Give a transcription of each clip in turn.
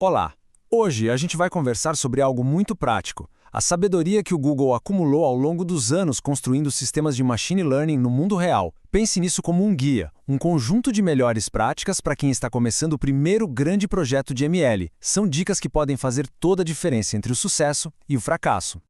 Olá! Hoje a gente vai conversar sobre algo muito prático, a sabedoria que o Google acumulou ao longo dos anos construindo sistemas de machine learning no mundo real. Pense nisso como um guia, um conjunto de melhores práticas para quem está começando o primeiro grande projeto de ML. São dicas que podem fazer toda a diferença entre o sucesso e o fracasso.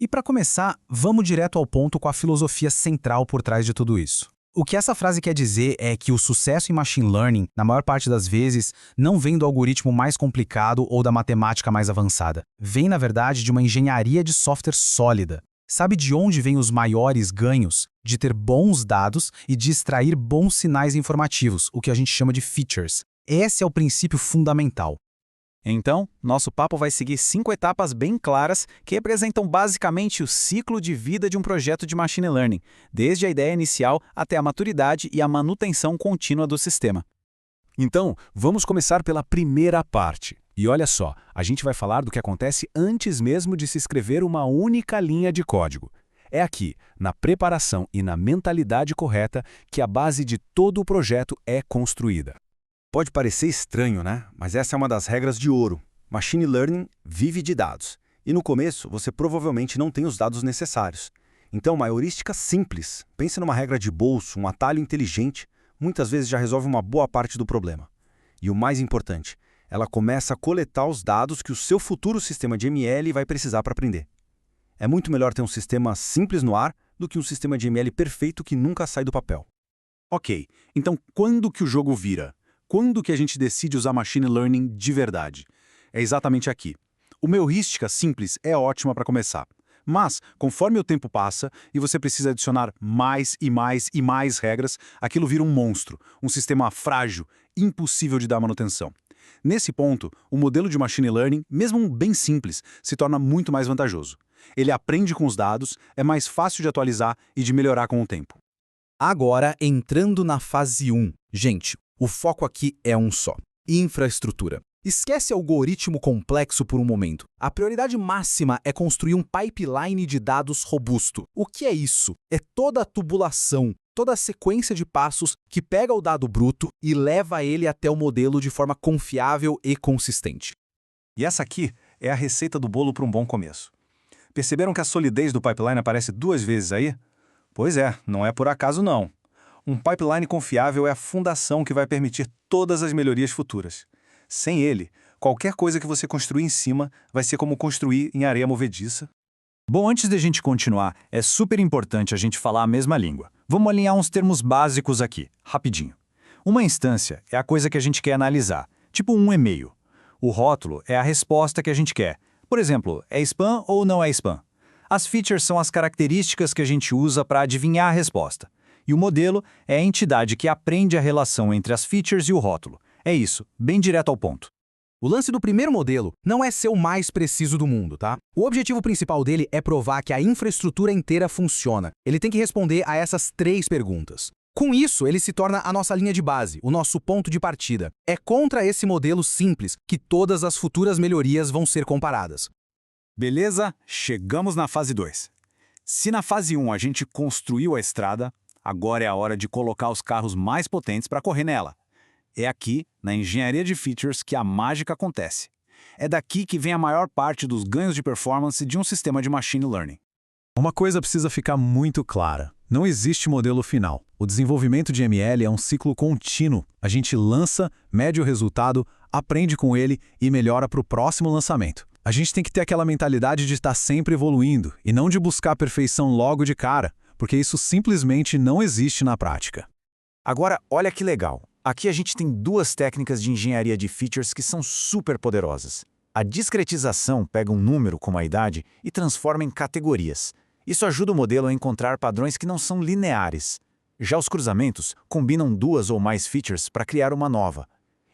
E para começar, vamos direto ao ponto com a filosofia central por trás de tudo isso. O que essa frase quer dizer é que o sucesso em machine learning, na maior parte das vezes, não vem do algoritmo mais complicado ou da matemática mais avançada. Vem, na verdade, de uma engenharia de software sólida. Sabe de onde vêm os maiores ganhos? De ter bons dados e de extrair bons sinais informativos, o que a gente chama de features. Esse é o princípio fundamental. Então, nosso papo vai seguir 5 etapas bem claras que representam basicamente o ciclo de vida de um projeto de machine learning, desde a ideia inicial até a maturidade e a manutenção contínua do sistema. Então, vamos começar pela primeira parte. E olha só, a gente vai falar do que acontece antes mesmo de se escrever uma única linha de código. É aqui, na preparação e na mentalidade correta, que a base de todo o projeto é construída. Pode parecer estranho, né? Mas essa é uma das regras de ouro. Machine Learning vive de dados. E no começo, você provavelmente não tem os dados necessários. Então, uma heurística simples, pense numa regra de bolso, um atalho inteligente, muitas vezes já resolve uma boa parte do problema. E o mais importante, ela começa a coletar os dados que o seu futuro sistema de ML vai precisar para aprender. É muito melhor ter um sistema simples no ar do que um sistema de ML perfeito que nunca sai do papel. Ok, então quando que o jogo vira? Quando que a gente decide usar machine learning de verdade? É exatamente aqui. Uma heurística simples é ótima para começar. Mas, conforme o tempo passa e você precisa adicionar mais e mais e mais regras, aquilo vira um monstro, um sistema frágil, impossível de dar manutenção. Nesse ponto, o modelo de machine learning, mesmo um bem simples, se torna muito mais vantajoso. Ele aprende com os dados, é mais fácil de atualizar e de melhorar com o tempo. Agora, entrando na fase 1. Gente, o foco aqui é um só: infraestrutura. Esquece algoritmo complexo por um momento. A prioridade máxima é construir um pipeline de dados robusto. O que é isso? É toda a tubulação, toda a sequência de passos que pega o dado bruto e leva ele até o modelo de forma confiável e consistente. E essa aqui é a receita do bolo para um bom começo. Perceberam que a solidez do pipeline aparece 2 vezes aí? Pois é, não é por acaso não. Um pipeline confiável é a fundação que vai permitir todas as melhorias futuras. Sem ele, qualquer coisa que você construir em cima vai ser como construir em areia movediça. Bom, antes de a gente continuar, é super importante a gente falar a mesma língua. Vamos alinhar uns termos básicos aqui, rapidinho. Uma instância é a coisa que a gente quer analisar, tipo um e-mail. O rótulo é a resposta que a gente quer. Por exemplo, é spam ou não é spam? As features são as características que a gente usa para adivinhar a resposta. E o modelo é a entidade que aprende a relação entre as features e o rótulo. É isso, bem direto ao ponto. O lance do primeiro modelo não é ser o mais preciso do mundo, tá? O objetivo principal dele é provar que a infraestrutura inteira funciona. Ele tem que responder a essas 3 perguntas. Com isso, ele se torna a nossa linha de base, o nosso ponto de partida. É contra esse modelo simples que todas as futuras melhorias vão ser comparadas. Beleza? Chegamos na fase 2. Se na fase 1 a gente construiu a estrada, agora é a hora de colocar os carros mais potentes para correr nela. É aqui, na engenharia de features, que a mágica acontece. É daqui que vem a maior parte dos ganhos de performance de um sistema de machine learning. Uma coisa precisa ficar muito clara. Não existe modelo final. O desenvolvimento de ML é um ciclo contínuo. A gente lança, mede o resultado, aprende com ele e melhora para o próximo lançamento. A gente tem que ter aquela mentalidade de estar sempre evoluindo e não de buscar a perfeição logo de cara, porque isso simplesmente não existe na prática. Agora, olha que legal. Aqui a gente tem 2 técnicas de engenharia de features que são super poderosas. A discretização pega um número, como a idade, e transforma em categorias. Isso ajuda o modelo a encontrar padrões que não são lineares. Já os cruzamentos combinam 2 ou mais features para criar uma nova.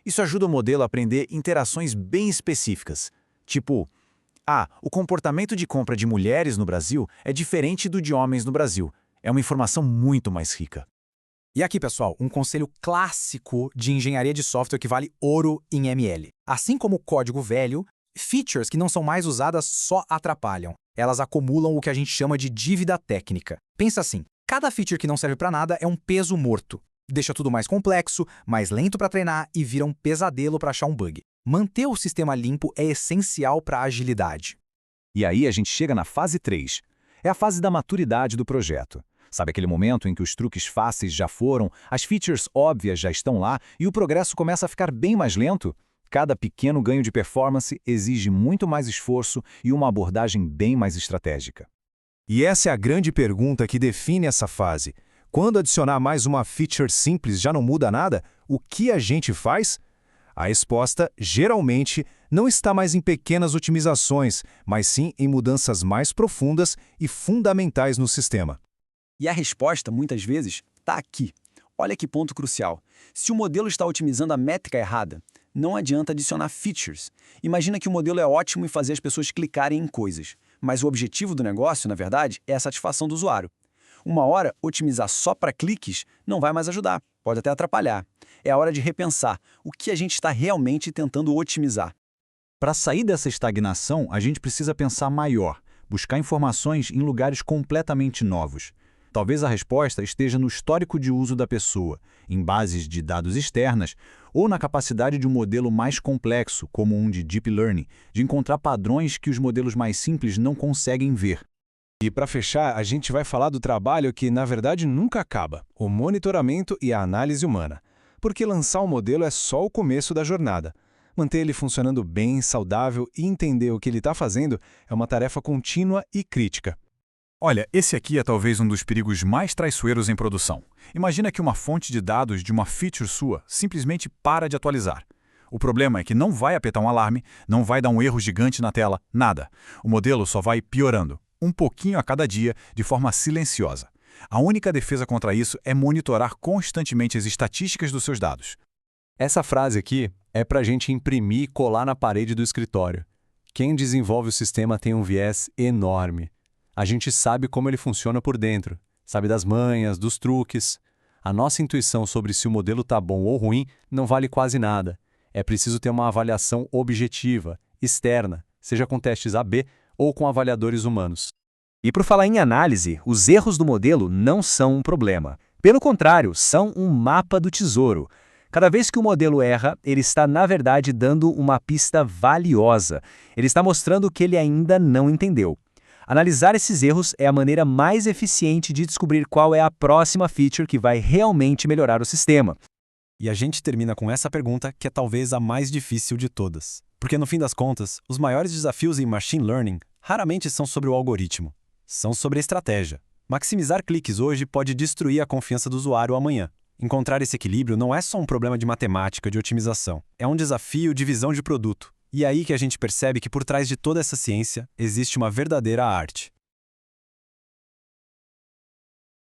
Isso ajuda o modelo a aprender interações bem específicas. Tipo, o comportamento de compra de mulheres no Brasil é diferente do de homens no Brasil. É uma informação muito mais rica. E aqui, pessoal, um conselho clássico de engenharia de software que vale ouro em ML. Assim como o código velho, features que não são mais usadas só atrapalham. Elas acumulam o que a gente chama de dívida técnica. Pensa assim, cada feature que não serve para nada é um peso morto. Deixa tudo mais complexo, mais lento para treinar e vira um pesadelo para achar um bug. Manter o sistema limpo é essencial para a agilidade. E aí a gente chega na fase 3. É a fase da maturidade do projeto. Sabe aquele momento em que os truques fáceis já foram, as features óbvias já estão lá e o progresso começa a ficar bem mais lento? Cada pequeno ganho de performance exige muito mais esforço e uma abordagem bem mais estratégica. E essa é a grande pergunta que define essa fase. Quando adicionar mais uma feature simples já não muda nada, o que a gente faz? A resposta, geralmente, não está mais em pequenas otimizações, mas sim em mudanças mais profundas e fundamentais no sistema. E a resposta, muitas vezes, está aqui. Olha que ponto crucial. Se o modelo está otimizando a métrica errada, não adianta adicionar features. Imagina que o modelo é ótimo em fazer as pessoas clicarem em coisas, mas o objetivo do negócio, na verdade, é a satisfação do usuário. Uma hora, otimizar só para cliques não vai mais ajudar, pode até atrapalhar. É a hora de repensar o que a gente está realmente tentando otimizar. Para sair dessa estagnação, a gente precisa pensar maior, buscar informações em lugares completamente novos. Talvez a resposta esteja no histórico de uso da pessoa, em bases de dados externas, ou na capacidade de um modelo mais complexo, como um de Deep Learning, de encontrar padrões que os modelos mais simples não conseguem ver. E para fechar, a gente vai falar do trabalho que, na verdade, nunca acaba, o monitoramento e a análise humana. Porque lançar um modelo é só o começo da jornada. Manter ele funcionando bem, saudável e entender o que ele está fazendo é uma tarefa contínua e crítica. Olha, esse aqui é talvez um dos perigos mais traiçoeiros em produção. Imagina que uma fonte de dados de uma feature sua simplesmente para de atualizar. O problema é que não vai apertar um alarme, não vai dar um erro gigante na tela, nada. O modelo só vai piorando, um pouquinho a cada dia, de forma silenciosa. A única defesa contra isso é monitorar constantemente as estatísticas dos seus dados. Essa frase aqui é para a gente imprimir e colar na parede do escritório. Quem desenvolve o sistema tem um viés enorme. A gente sabe como ele funciona por dentro, sabe das manhas, dos truques. A nossa intuição sobre se o modelo está bom ou ruim não vale quase nada. É preciso ter uma avaliação objetiva, externa, seja com testes A/B ou com avaliadores humanos. E por falar em análise, os erros do modelo não são um problema. Pelo contrário, são um mapa do tesouro. Cada vez que o modelo erra, ele está, na verdade, dando uma pista valiosa. Ele está mostrando o que ele ainda não entendeu. Analisar esses erros é a maneira mais eficiente de descobrir qual é a próxima feature que vai realmente melhorar o sistema. E a gente termina com essa pergunta, que é talvez a mais difícil de todas. Porque, no fim das contas, os maiores desafios em Machine Learning raramente são sobre o algoritmo. São sobre a estratégia. Maximizar cliques hoje pode destruir a confiança do usuário amanhã. Encontrar esse equilíbrio não é só um problema de matemática, de otimização. É um desafio de visão de produto. E é aí que a gente percebe que por trás de toda essa ciência existe uma verdadeira arte.